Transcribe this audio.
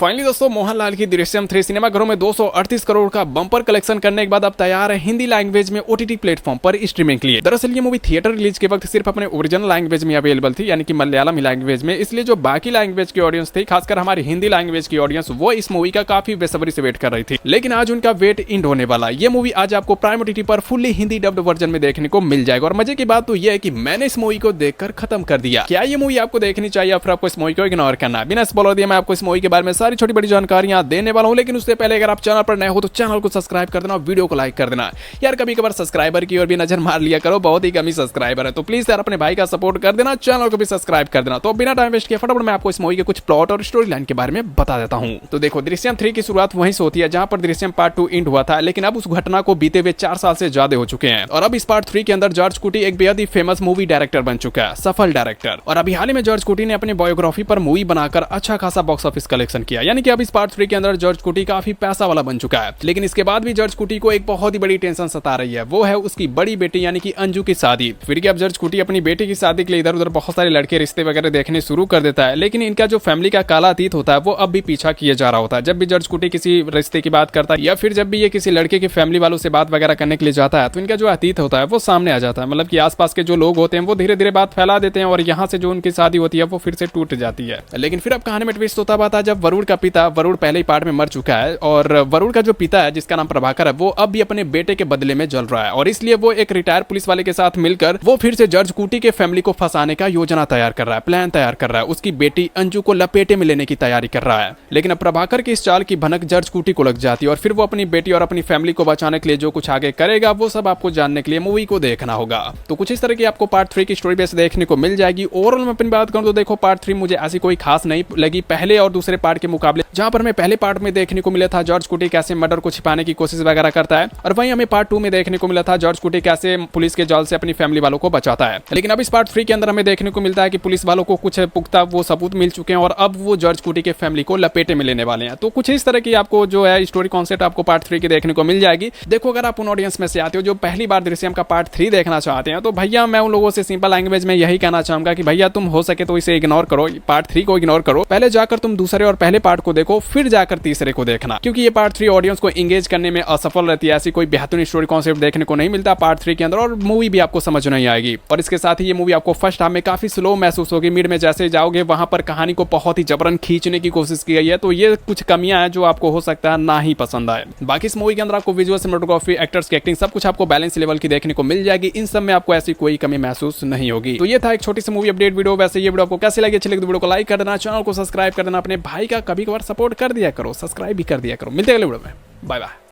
Finally दोस्तों मोहनलाल की दृश्यम 3 सिनेमाघरों में 238 करोड़ का बम्पर कलेक्शन करने के बाद अब तैयार है हिंदी लैंग्वेज में ओटीटी प्लेटफॉर्म पर स्ट्रीमिंग के लिए। दरअसल ये मूवी थिएटर रिलीज के वक्त सिर्फ अपने ओरिजिनल लैंग्वेज में अवेलेबल थी, यानी कि मलयालम लैंग्वेज में, इसलिए जो बाकी लैंग्वेज की ऑडियंस थी, खासकर हमारी हिंदी लैंग्वेज की ऑडियंस, वो इस मूवी का काफी बेसब्री से वेट कर रही थी। लेकिन आज उनका वेट एंड होने वाला। ये मूवी आज आपको प्राइम ओटीटी पर फुल्ली हिंदी डब्ड वर्जन में देखने को मिल जाएगा। और मजे की बात तो यह है कि मैंने इस मूवी को देखकर खत्म कर दिया। क्या ये मूवी आपको देखनी चाहिए या फिर आपको इस मूवी को इग्नोर करना? बिना स्पॉइलर दिए मैं आपको इस मूवी के बारे में सारी छोटी बड़ी जानकारियां देने वाला हूं। लेकिन उससे पहले अगर आप चैनल पर नए हो तो चैनल को सब्सक्राइब कर देना, वीडियो को लाइक कर देना। यार कभी कभार सब्सक्राइबर की ओर भी नजर मार लिया करो, बहुत ही कम ही सब्सक्राइबर है, तो प्लीज यार अपने भाई का सपोर्ट कर देना, चैनल को भी सब्सक्राइब कर देना। तो बिना टाइम वेस्ट किए फटाफट मैं आपको इस मूवी के कुछ प्लॉट और स्टोरी लाइन के बारे में बता देता हूं। तो देखो, दृश्यम 3 की शुरुआत वहीं से होती है जहां पर दृश्यम पार्ट 2 एंड हुआ था, लेकिन अब उस घटना को बीते हुए 4 साल से ज्यादा हो चुके हैं। और अब इस पार्ट 3 के अंदर जॉर्ज क्लूनी एक बेहद ही फेमस मूवी डायरेक्टर बन चुका है, सफल डायरेक्टर। और अभी हाल ही में जॉर्ज क्लूनी ने अपनी बायोग्राफी पर मूवी बनाकर अच्छा खासा बॉक्स ऑफिस कलेक्शन किया, यानी कि अब इस पार्ट 3 के अंदर जॉर्ज क्लूनी काफी पैसा वाला बन चुका है। लेकिन इसके बाद भी जॉर्ज क्लूनी को एक बहुत ही बड़ी टेंशन सता रही है, वो है उसकी बड़ी बेटी यानी कि अंजू की शादी। फिर क्या, अब जॉर्ज क्लूनी अपनी बेटी की शादी के लिए इधर उधर बहुत सारे लड़के रिश्ते वगैरह देखने शुरू कर देता है, लेकिन इनका जो फैमिली का काला अतीत होता है वो अब भी पीछा किए जा रहा होता है। जब भी जॉर्ज क्लूनी किसी रिश्ते की बात करता है या फिर जब भी ये किसी लड़के की फैमिली वालों से बात वगैरह करने के लिए जाता है, तो इनका जो अतीत होता है वो सामने आ जाता है। मतलब कि आसपास के जो लोग होते हैं वो धीरे धीरे बात फैला देते हैं और यहाँ से जो उनकी शादी होती है वो फिर से टूट जाती है। लेकिन फिर अब कहानी में ट्विस्ट होता बात है जब वरुण का पिता, वरुण पहले ही पार्ट में मर चुका है, और वरुण का जो पिता है जिसका नाम प्रभाकर है, वो अब भी अपने बेटे के बदले में जल रहा है। और इसलिए वो एक रिटायर पुलिस वाले के साथ मिलकर वो फिर से जॉर्ज क्लूनी के फैमिली को फंसाने का योजना तैयार कर रहा है, प्लान तैयार कर रहा है, उसकी बेटी अंजू को लपेटे में लेने की तैयारी कर रहा है। लेकिन अब प्रभाकर की इस चाल की भनक जॉर्ज क्लूनी को लग जाती है और फिर वो अपनी बेटी और अपनी फैमिली को बचाने के लिए जो कुछ आगे करेगा वो सब आपको जानने के लिए मूवी को देखना होगा। तो कुछ इस तरह की आपको पार्ट 3 की स्टोरी बेस देखने को मिल जाएगी। ओवरऑल मैं अपनी बात करूं तो देखो, पार्ट 3 मुझे ऐसी कोई खास नहीं लगी पहले और दूसरे पार्ट के मुकाबले। जहां पर हमें पहले पार्ट में देखने को मिला था जॉर्ज क्लूनी कैसे मर्डर को छिपाने की कोशिश वगैरह करता है, और वहीं हमें पार्ट 2 में देखने को मिला था जॉर्ज क्लूनी कैसे पुलिस के जाल से अपनी फैमिली वालों को बचाता है। लेकिन अब इस पार्ट 3 के अंदर हमें देखने को मिलता है कि पुलिस वालों को कुछ पुख्ता वो सबूत मिल चुके हैं और अब वो जॉर्ज क्लूनी के फैमिली को लपेटे में लेने वाले हैं। तो कुछ इस तरह की आपको जो है स्टोरी कॉन्सेप्ट आपको पार्ट 3 की देखने को मिल जाएगी। देखो, अगर आप उन ऑडियंस में से आते हो जो पहली बार दृश्यम का पार्ट 3 देखना चाहते हैं, तो भैया मैं उन लोगों से सिंपल लैंग्वेज में यही कहना चाहूंगा कि भैया तुम हो सके तो इसे इग्नोर करो, पार्ट 3 को इग्नोर करो। पहले जाकर तुम दूसरे और पहले पार्ट को देखो, फिर जाकर तीसरे को देखना, क्योंकि ये पार्ट 3 ऑडियंस को एंगेज करने में असफल रहती है। ऐसी कोई बेहतरीन स्टोरी कॉन्सेप्ट देखने को नहीं मिलता पार्ट 3 के अंदर, और मूवी भी आपको समझ नहीं आएगी। और इसके साथ ही ये मूवी आपको फर्स्ट हाफ में काफी स्लो महसूस होगी, मिड में जैसे जाओगे वहां पर कहानी को बहुत ही जबरन खींचने की कोशिश की गई है। तो ये कुछ कमियां हैं जो आपको हो सकता है ना ही पसंद आए। बाकी इस मूवी के अंदर आपको विजुअल, सिनेमेटोग्राफी, एक्टर्स की एक्टिंग सब कुछ आपको बैलेंस लेवल की देखने को मिल जाएगी। इन सब में आपको ऐसी कोई कमी महसूस नहीं होगी। तो ये था एक छोटी सी मूवी अपडेट वीडियो। वैसे ये वीडियो आपको कैसी लगी? अच्छी लगी तो वीडियो को लाइक कर देना, चैनल को सब्सक्राइब कर देना, अपने भाई का कभी कभार सपोर्ट कर दिया करो, सब्सक्राइब भी कर दिया करो। मिलते हैं अगले वीडियो में, बाय बाय।